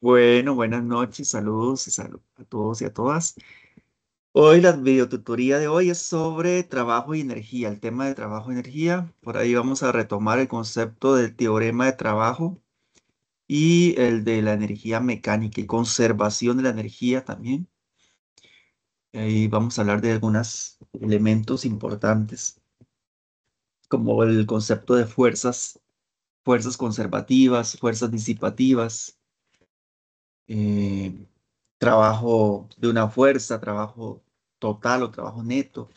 Bueno, buenas noches, saludos y salud a todos y a todas. Hoy la videotutoría de hoy es sobre trabajo y energía, el tema de trabajo y energía. Por ahí vamos a retomar el concepto del teorema de trabajo y el de la energía mecánica y conservación de la energía también. Ahí vamos a hablar de algunos elementos importantes, como el concepto de fuerzas, fuerzas conservativas, fuerzas disipativas, eh, trabajo de una fuerza, trabajo total o trabajo neto.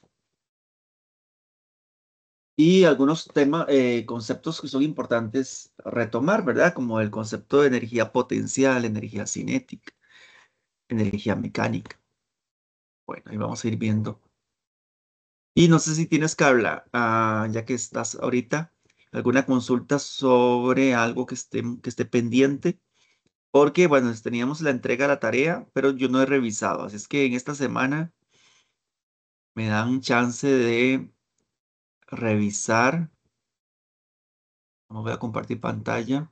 Y algunos temas, conceptos que son importantes retomar, ¿verdad? Como el concepto de energía potencial, energía cinética, energía mecánica. Bueno, ahí vamos a ir viendo. Y no sé si tienes, Carla, ya que estás ahorita, alguna consulta sobre algo que esté pendiente. Porque, bueno, teníamos la entrega de la tarea, pero yo no he revisado. Así es que en esta semana me dan chance de revisar. No voy a compartir pantalla.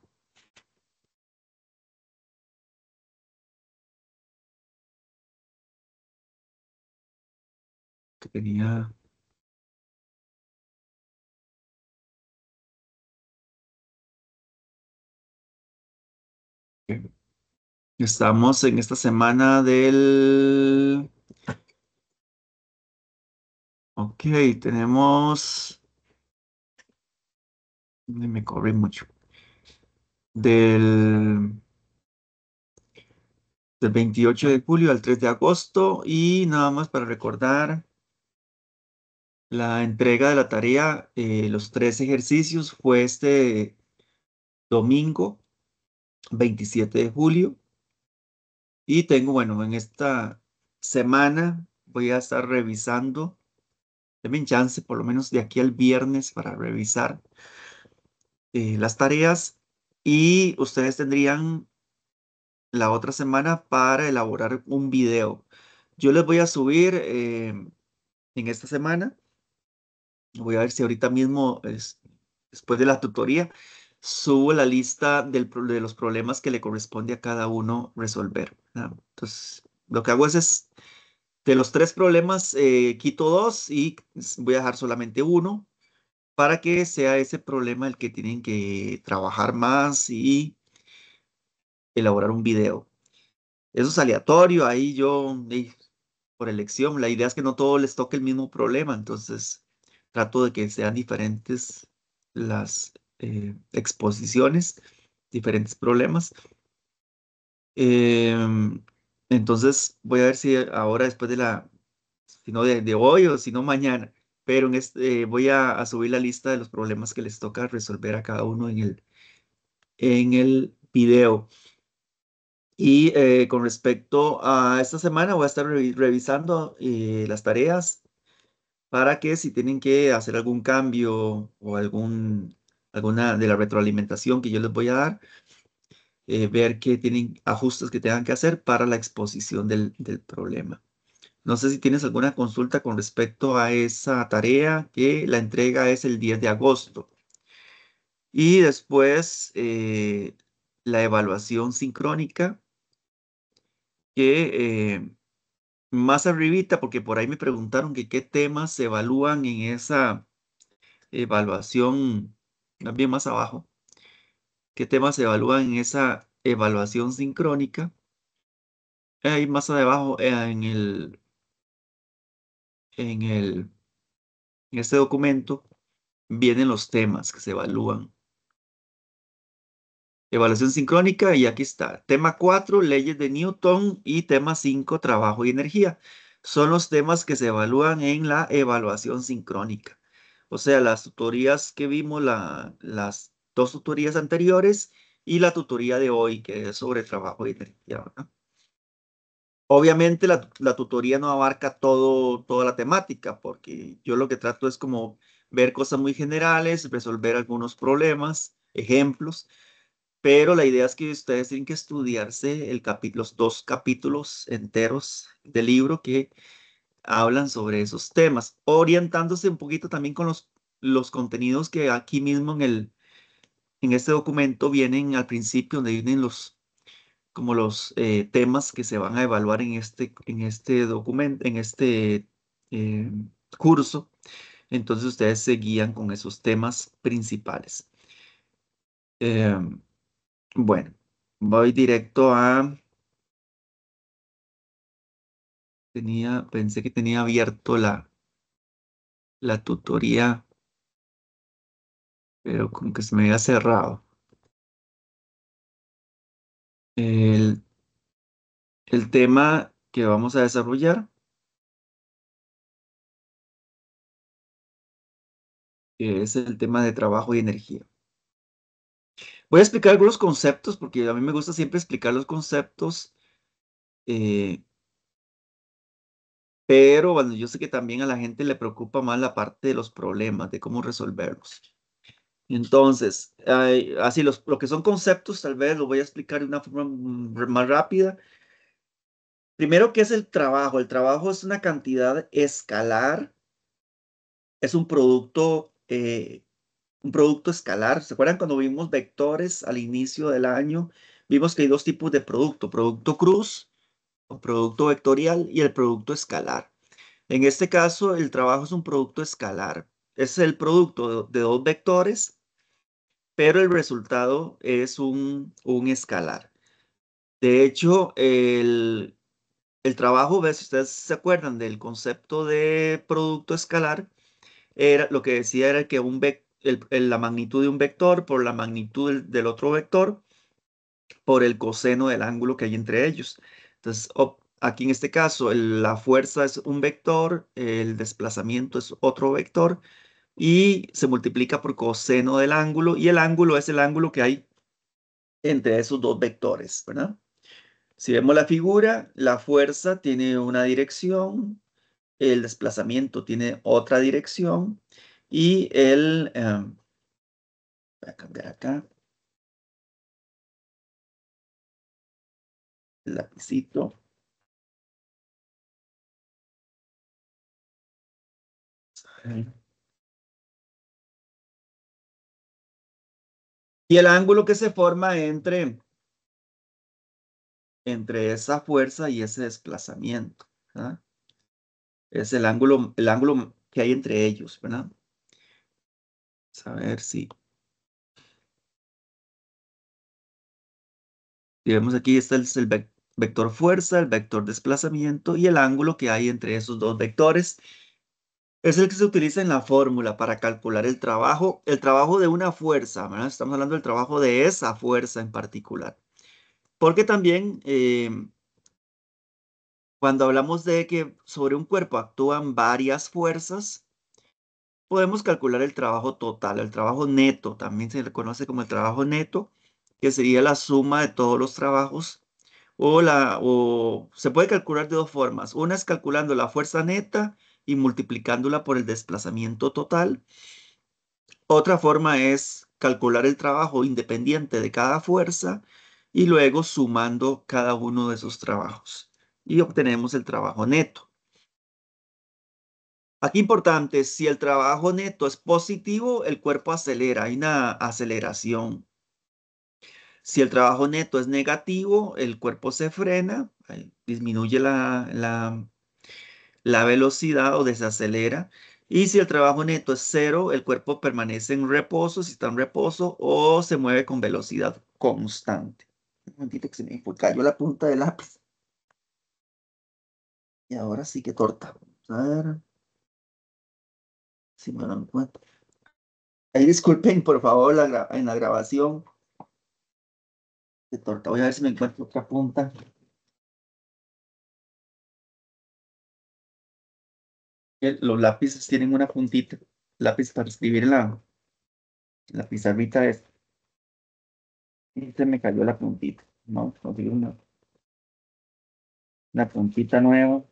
Que tenía. Estamos en esta semana del. Ok, tenemos. Me corrí mucho. Del, del 28 de julio al 3 de agosto. Y nada más para recordar la entrega de la tarea. Los tres ejercicios fue este domingo 27 de julio. Y tengo, bueno, en esta semana voy a estar revisando. Denme chance por lo menos de aquí al viernes para revisar las tareas y ustedes tendrían la otra semana para elaborar un video. Yo les voy a subir en esta semana. Voy a ver si ahorita mismo, después de la tutoría, subo la lista de los problemas que le corresponde a cada uno resolver, ¿verdad? Entonces, lo que hago es de los tres problemas, quito dos y voy a dejar solamente uno para que sea ese problema el que tienen que trabajar más y elaborar un video. Eso es aleatorio, ahí yo, por elección, la idea es que no todos les toque el mismo problema, entonces trato de que sean diferentes las exposiciones, diferentes problemas. Em, entonces voy a ver si ahora después si no de hoy o si no mañana, pero voy a subir la lista de los problemas que les toca resolver a cada uno en el video. Y con respecto a esta semana, voy a estar revisando las tareas para que si tienen que hacer algún cambio o alguna de la retroalimentación que yo les voy a dar, ver qué tienen ajustes que tengan que hacer para la exposición del problema. No sé si tienes alguna consulta con respecto a esa tarea, que la entrega es el 10 de agosto. Y después la evaluación sincrónica, que más arribita, porque por ahí me preguntaron que qué temas se evalúan en esa evaluación, más bien más abajo, qué temas se evalúan en esa evaluación sincrónica. Ahí más abajo, en el, en este documento, vienen los temas que se evalúan. Evaluación sincrónica, y aquí está. Tema 4, leyes de Newton, y tema 5, trabajo y energía. Son los temas que se evalúan en la evaluación sincrónica. O sea, las tutorías que vimos, las dos tutorías anteriores y la tutoría de hoy, que es sobre trabajo y energía, ¿verdad? Obviamente la tutoría no abarca toda la temática, porque yo lo que trato es como ver cosas muy generales, resolver algunos problemas, ejemplos, pero la idea es que ustedes tienen que estudiarse los dos capítulos enteros del libro que hablan sobre esos temas, orientándose un poquito también con los contenidos que aquí mismo en este documento vienen al principio, donde vienen como los temas que se van a evaluar en este documento, en este eh, curso. Entonces ustedes se guían con esos temas principales. Eh, bueno, voy directo a... pensé que tenía abierto la tutoría, pero como que se me había cerrado. El, el tema que vamos a desarrollar es el tema de trabajo y energía. Voy a explicar algunos conceptos porque a mí me gusta siempre explicar los conceptos, eh, pero bueno, yo sé que también a la gente le preocupa más la parte de los problemas, de cómo resolverlos. Entonces, así lo que son conceptos, tal vez lo voy a explicar de una forma más rápida. Primero, ¿qué es el trabajo? El trabajo es una cantidad escalar, es un producto escalar. ¿Se acuerdan cuando vimos vectores al inicio del año? Vimos que hay dos tipos de producto cruz o producto vectorial y el producto escalar. En este caso, el trabajo es un producto escalar. Es el producto de dos vectores, pero el resultado es un escalar. De hecho, el trabajo, ¿ves? Si ustedes se acuerdan del concepto de producto escalar, era, lo que decía era que la magnitud de un vector por la magnitud del otro vector por el coseno del ángulo que hay entre ellos. Entonces, aquí en este caso, la fuerza es un vector, el desplazamiento es otro vector y se multiplica por coseno del ángulo y el ángulo es el ángulo que hay entre esos dos vectores, ¿verdad? Si vemos la figura, la fuerza tiene una dirección, el desplazamiento tiene otra dirección y voy a cambiar acá, el lapicito. Y el ángulo que se forma entre esa fuerza y ese desplazamiento, ¿verdad? Es el ángulo que hay entre ellos, ¿verdad? Vamos a ver si vemos aquí, este es el vector fuerza, el vector desplazamiento y el ángulo que hay entre esos dos vectores. Es el que se utiliza en la fórmula para calcular el trabajo de una fuerza, ¿verdad? Estamos hablando del trabajo de esa fuerza en particular. Porque también cuando hablamos de que sobre un cuerpo actúan varias fuerzas, podemos calcular el trabajo total, el trabajo neto, también se le conoce como el trabajo neto, que sería la suma de todos los trabajos, o se puede calcular de dos formas. Una es calculando la fuerza neta y multiplicándola por el desplazamiento total. Otra forma es calcular el trabajo independiente de cada fuerza y luego sumando cada uno de esos trabajos y obtenemos el trabajo neto. Aquí importante, si el trabajo neto es positivo, el cuerpo acelera, hay una aceleración. Si el trabajo neto es negativo, el cuerpo se frena, disminuye la velocidad o desacelera. Y si el trabajo neto es cero, el cuerpo permanece en reposo, si está en reposo, o se mueve con velocidad constante. Un momentito que se me cayó la punta del lápiz. Y ahora sí que torta. Vamos a ver si me lo encuentro. Ahí disculpen, por favor, en la grabación de torta. Voy a ver si me encuentro otra punta. Los lápices tienen una puntita. Lápiz para escribir en la pizarrita esta. Y se me cayó la puntita. No, conseguí una puntita nueva.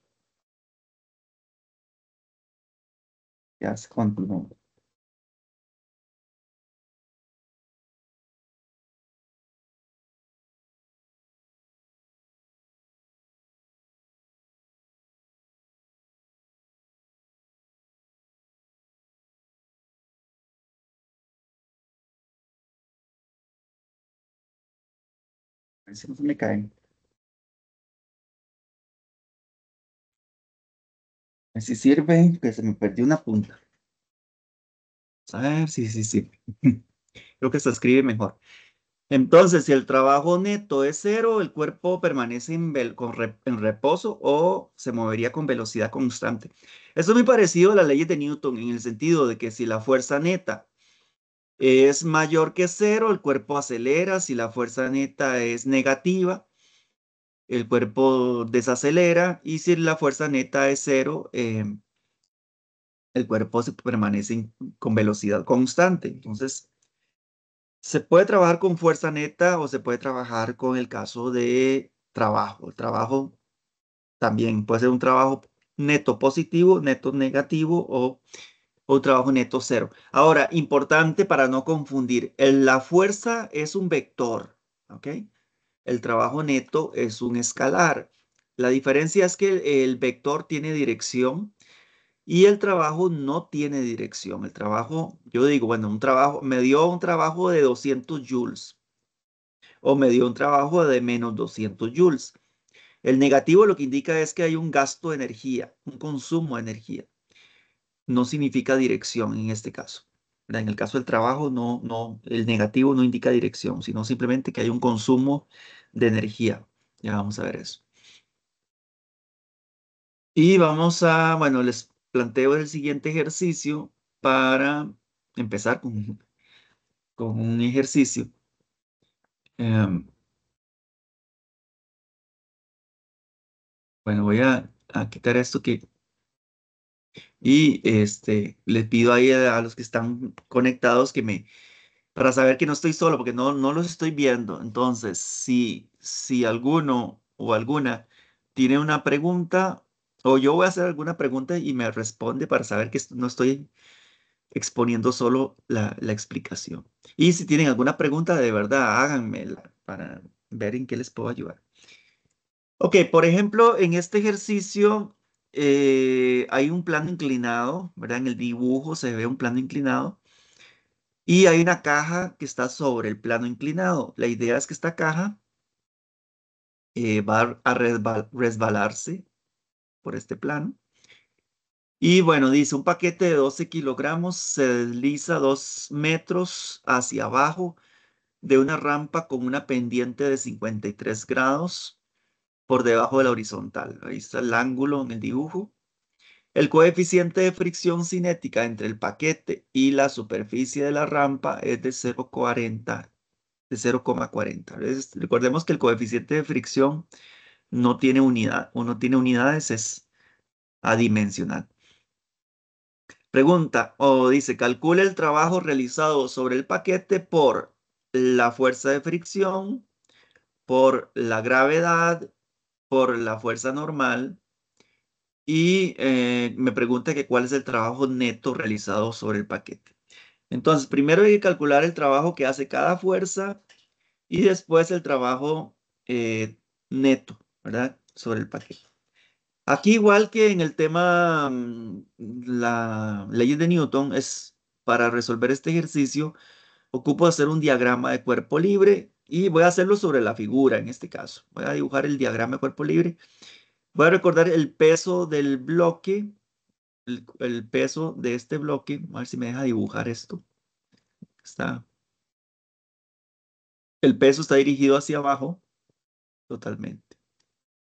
Ya se continuó. A ver si no se me caen. Si sirve, que se me perdió una punta. A ver, sí. Creo que se escribe mejor. Entonces, si el trabajo neto es cero, el cuerpo permanece en reposo o se movería con velocidad constante. Esto es muy parecido a las leyes de Newton en el sentido de que si la fuerza neta es mayor que cero, el cuerpo acelera. Si la fuerza neta es negativa, el cuerpo desacelera. Y si la fuerza neta es cero, el cuerpo se permanece con velocidad constante. Entonces, se puede trabajar con fuerza neta o se puede trabajar con el caso de trabajo. El trabajo también puede ser un trabajo neto positivo, neto negativo o un trabajo neto cero. Ahora, importante para no confundir, la fuerza es un vector, ¿ok? El trabajo neto es un escalar. La diferencia es que el vector tiene dirección y el trabajo no tiene dirección. El trabajo, yo digo, bueno, me dio un trabajo de 200 joules o me dio un trabajo de menos 200 joules. El negativo lo que indica es que hay un gasto de energía, un consumo de energía. No significa dirección en este caso. ¿Verdad? En el caso del trabajo, el negativo no indica dirección, sino simplemente que hay un consumo de energía. Ya vamos a ver eso. Y bueno, les planteo el siguiente ejercicio para empezar con un ejercicio. Em, bueno, voy a quitar esto y les pido ahí a los que están conectados para saber que no estoy solo, porque no los estoy viendo. Entonces, si alguno o alguna tiene una pregunta, o yo voy a hacer alguna pregunta y me responde para saber que no estoy exponiendo solo la explicación. Y si tienen alguna pregunta, de verdad, háganmela para ver en qué les puedo ayudar. Ok, por ejemplo, en este ejercicio hay un plano inclinado, ¿verdad? En el dibujo se ve un plano inclinado y hay una caja que está sobre el plano inclinado. La idea es que esta caja va a resbalarse por este plano. Y bueno, dice, un paquete de 12 kilogramos se desliza 2 metros hacia abajo de una rampa con una pendiente de 53 grados por debajo de la horizontal. Ahí está el ángulo en el dibujo. El coeficiente de fricción cinética entre el paquete y la superficie de la rampa es de 0,40. De 0,40. Recordemos que el coeficiente de fricción no tiene unidad, o no tiene unidades, es adimensional. Pregunta, o dice, calcula el trabajo realizado sobre el paquete por la fuerza de fricción, por la gravedad, por la fuerza normal y me pregunta que cuál es el trabajo neto realizado sobre el paquete. Entonces, primero hay que calcular el trabajo que hace cada fuerza y después el trabajo neto, ¿verdad? Sobre el paquete. Aquí, igual que en el tema, la ley de Newton, es para resolver este ejercicio, ocupo hacer un diagrama de cuerpo libre y voy a hacerlo sobre la figura en este caso. Voy a dibujar el diagrama de cuerpo libre. Voy a recordar el peso del bloque, el peso de este bloque. A ver si me deja dibujar esto. Está, el peso está dirigido hacia abajo totalmente.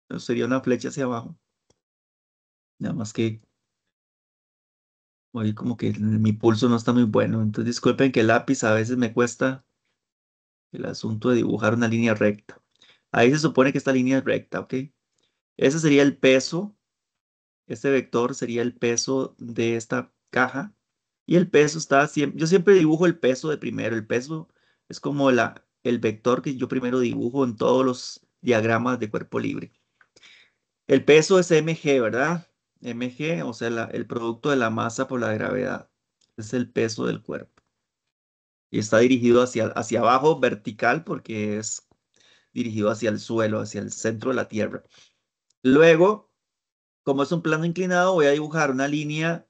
Entonces sería una flecha hacia abajo. Nada más que hoy como que mi pulso no está muy bueno. Entonces disculpen que el lápiz a veces me cuesta el asunto de dibujar una línea recta. Ahí se supone que esta línea es recta, ¿ok? Ese sería el peso. Este vector sería el peso de esta caja. Y el peso está siempre, yo siempre dibujo el peso de primero. El peso es como el vector que yo primero dibujo en todos los diagramas de cuerpo libre. El peso es mg, ¿verdad? Mg, o sea, el producto de la masa por la gravedad. Es el peso del cuerpo. Y está dirigido hacia abajo, vertical, porque es dirigido hacia el suelo, hacia el centro de la Tierra. Luego, como es un plano inclinado, voy a dibujar una línea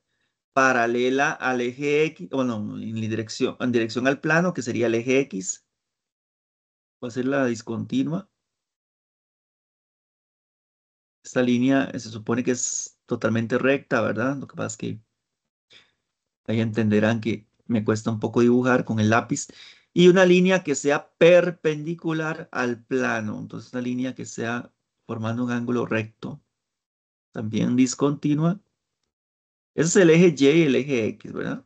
paralela al eje X, bueno, en dirección al plano, que sería el eje X. Voy a hacer la discontinua. Esta línea se supone que es totalmente recta, ¿verdad? Lo que pasa es que ahí entenderán que me cuesta un poco dibujar con el lápiz. Y una línea que sea perpendicular al plano. Entonces, una línea que sea formando un ángulo recto. También discontinua. Ese es el eje Y y el eje X, ¿verdad?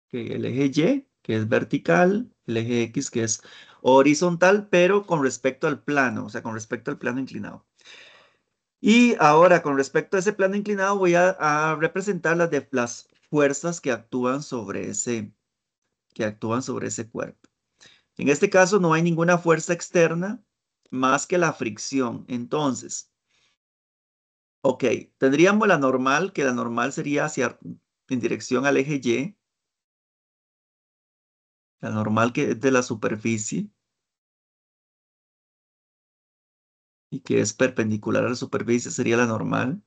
Que el eje Y, que es vertical, el eje X, que es horizontal, pero con respecto al plano, o sea, con respecto al plano inclinado. Y ahora, con respecto a ese plano inclinado, voy a representar las fuerzas que actúan sobre ese cuerpo. En este caso, no hay ninguna fuerza externa más que la fricción. Entonces, ok, tendríamos la normal, que la normal sería en dirección al eje Y, la normal que es de la superficie y que es perpendicular a la superficie sería la normal.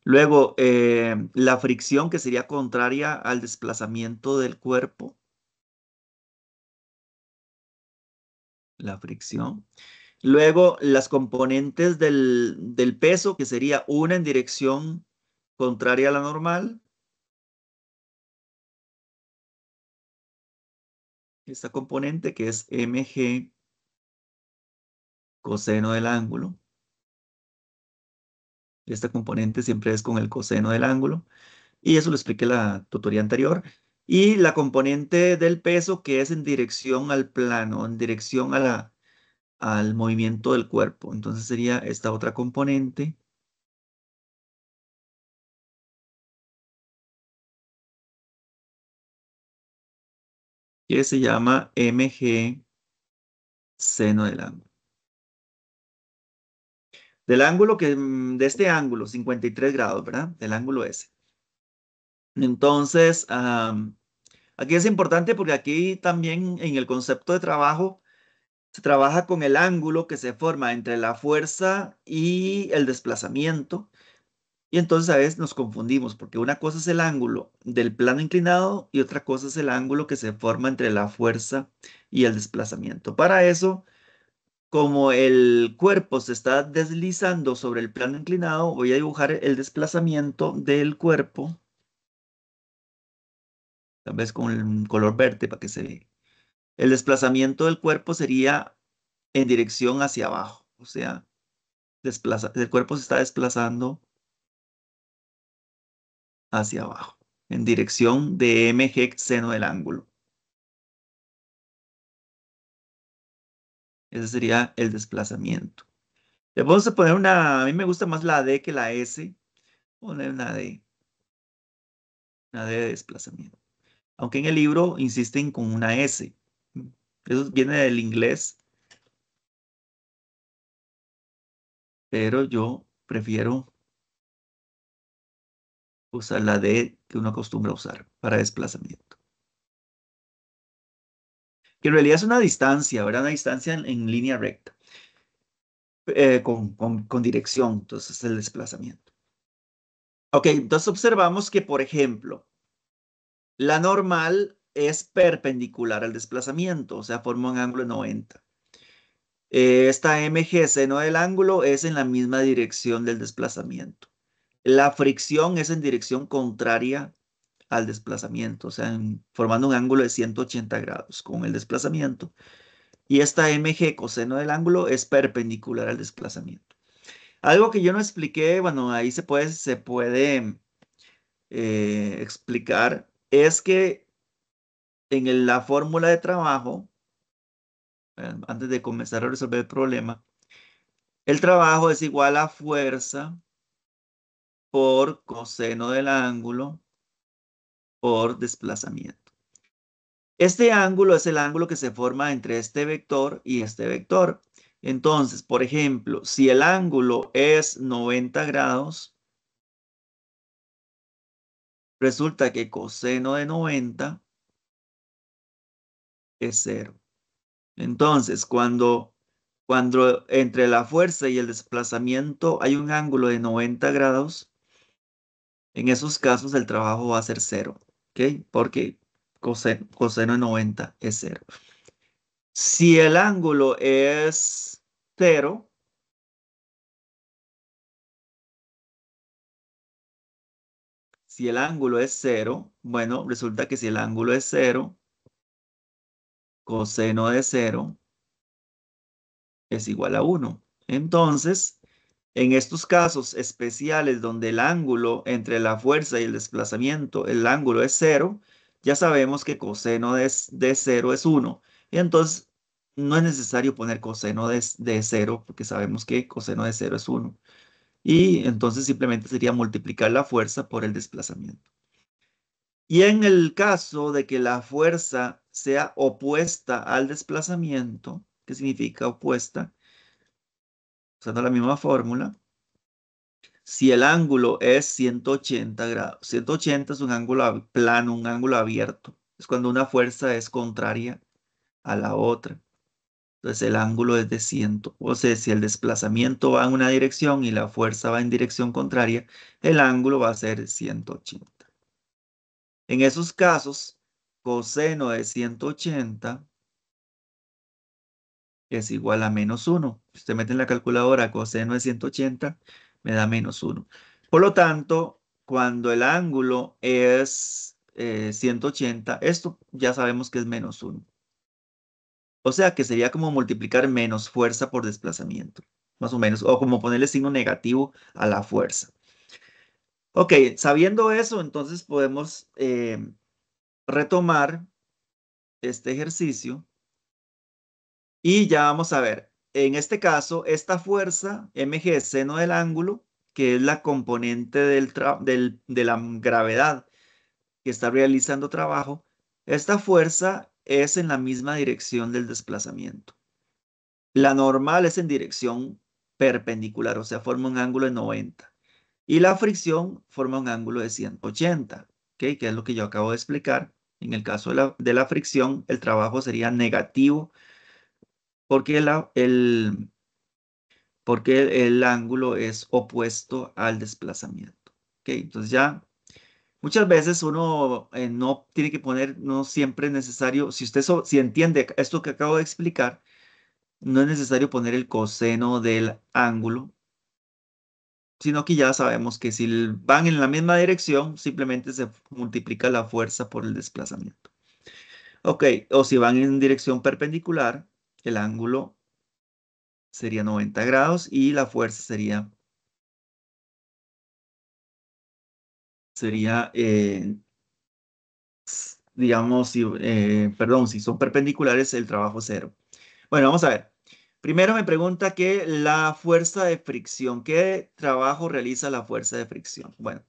Luego, la fricción que sería contraria al desplazamiento del cuerpo, la fricción. Luego, las componentes del peso, que sería una en dirección contraria a la normal. Esta componente que es mg coseno del ángulo. Esta componente siempre es con el coseno del ángulo. Y eso lo expliqué en la tutoría anterior. Y la componente del peso que es en dirección al plano, en dirección al movimiento del cuerpo. Entonces sería esta otra componente que se llama mg seno del ángulo. Del ángulo de este ángulo, 53 grados, ¿verdad? Del ángulo S. Entonces, aquí es importante porque aquí también en el concepto de trabajo se trabaja con el ángulo que se forma entre la fuerza y el desplazamiento. Y entonces a veces nos confundimos porque una cosa es el ángulo del plano inclinado y otra cosa es el ángulo que se forma entre la fuerza y el desplazamiento. Para eso, como el cuerpo se está deslizando sobre el plano inclinado, voy a dibujar el desplazamiento del cuerpo, tal vez con el color verde para que se vea. El desplazamiento del cuerpo sería en dirección hacia abajo, o sea, el cuerpo se está desplazando hacia abajo, en dirección de mg seno del ángulo. Ese sería el desplazamiento. Le vamos a poner a mí me gusta más la D que la S, poner una D de desplazamiento. Aunque en el libro insisten con una S. Eso viene del inglés, pero yo prefiero usar la D que uno acostumbra a usar para desplazamiento. Que en realidad es una distancia, ¿verdad? Una distancia en línea recta, con dirección, entonces es el desplazamiento. Ok, entonces observamos que, por ejemplo, la normal es perpendicular al desplazamiento, o sea, forma un ángulo de 90. Esta mg seno del ángulo es en la misma dirección del desplazamiento. La fricción es en dirección contraria al desplazamiento, o sea, formando un ángulo de 180 grados con el desplazamiento. Y esta mg coseno del ángulo es perpendicular al desplazamiento. Algo que yo no expliqué, bueno, ahí se puede explicar, es que en la fórmula de trabajo, antes de comenzar a resolver el problema, el trabajo es igual a fuerza por coseno del ángulo por desplazamiento. Este ángulo es el ángulo que se forma entre este vector y este vector. Entonces, por ejemplo, si el ángulo es 90 grados, resulta que coseno de 90 es 0. Entonces, cuando entre la fuerza y el desplazamiento hay un ángulo de 90 grados, en esos casos el trabajo va a ser 0, ¿ok? Porque coseno de 90 es 0. Si el ángulo es 0, Si el ángulo es cero, bueno, resulta que si el ángulo es cero, coseno de cero es igual a 1. Entonces, en estos casos especiales donde el ángulo entre la fuerza y el desplazamiento, el ángulo es cero, ya sabemos que coseno de cero es 1. Y entonces no es necesario poner coseno de cero porque sabemos que coseno de cero es 1. Y entonces simplemente sería multiplicar la fuerza por el desplazamiento. Y en el caso de que la fuerza sea opuesta al desplazamiento, ¿qué significa opuesta? Usando la misma fórmula. Si el ángulo es 180 grados, 180 es un ángulo plano, un ángulo abierto. Es cuando una fuerza es contraria a la otra. Entonces el ángulo es de 100. O sea, si el desplazamiento va en una dirección y la fuerza va en dirección contraria, el ángulo va a ser 180. En esos casos, coseno de 180 es igual a -1. Si usted mete en la calculadora coseno de 180, me da -1. Por lo tanto, cuando el ángulo es 180, esto ya sabemos que es -1. O sea que sería como multiplicar menos fuerza por desplazamiento, más o menos, o como ponerle signo negativo a la fuerza. Ok, sabiendo eso, entonces podemos retomar este ejercicio. Y ya vamos a ver, en este caso, esta fuerza mg es seno del ángulo, que es la componente de la gravedad que está realizando trabajo, esta fuerza es en la misma dirección del desplazamiento. La normal es en dirección perpendicular, o sea, forma un ángulo de 90. Y la fricción forma un ángulo de 180, ¿ok? Que es lo que yo acabo de explicar. En el caso de la fricción, el trabajo sería negativo porque el ángulo es opuesto al desplazamiento. ¿Ok? Entonces ya muchas veces uno no tiene que poner, no siempre es necesario, si usted si entiende esto que acabo de explicar, no es necesario poner el coseno del ángulo, sino que ya sabemos que si van en la misma dirección, simplemente se multiplica la fuerza por el desplazamiento. Ok, o si van en dirección perpendicular, el ángulo sería 90 grados y la fuerza sería digamos, perdón, si son perpendiculares, el trabajo es cero. Bueno, vamos a ver. Primero me pregunta que la fuerza de fricción, ¿qué trabajo realiza la fuerza de fricción? Bueno,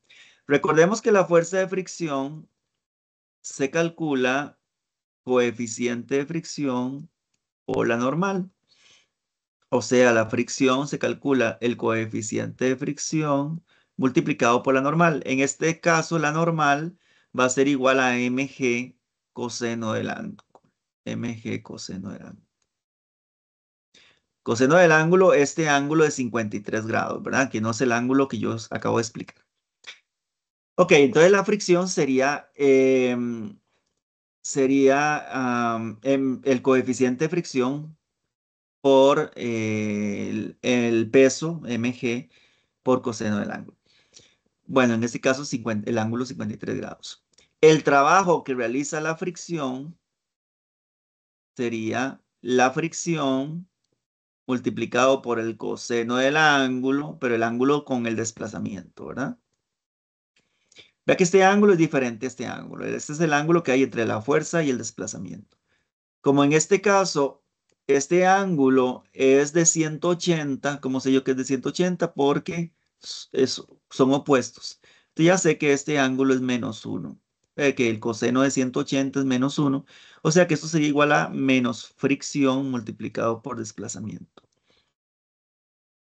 recordemos que la fuerza de fricción se calcula coeficiente de fricción por la normal. O sea, la fricción se calcula el coeficiente de fricción multiplicado por la normal. En este caso, la normal va a ser igual a mg coseno del ángulo. Mg coseno del ángulo. Coseno del ángulo, este ángulo de 53 grados, ¿verdad? Que no es el ángulo que yo os acabo de explicar. Ok, entonces la fricción sería el coeficiente de fricción por el peso mg por coseno del ángulo. Bueno, en este caso el ángulo 53 grados. El trabajo que realiza la fricción sería la fricción multiplicado por el coseno del ángulo, pero el ángulo con el desplazamiento, ¿verdad? Vea que este ángulo es diferente a este ángulo. Este es el ángulo que hay entre la fuerza y el desplazamiento. Como en este caso, este ángulo es de 180, ¿cómo sé yo que es de 180? Porque son opuestos. Entonces ya sé que este ángulo es -1, que el coseno de 180 es -1, o sea que esto sería igual a menos fricción multiplicado por desplazamiento.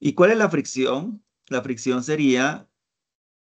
¿Y cuál es la fricción? La fricción sería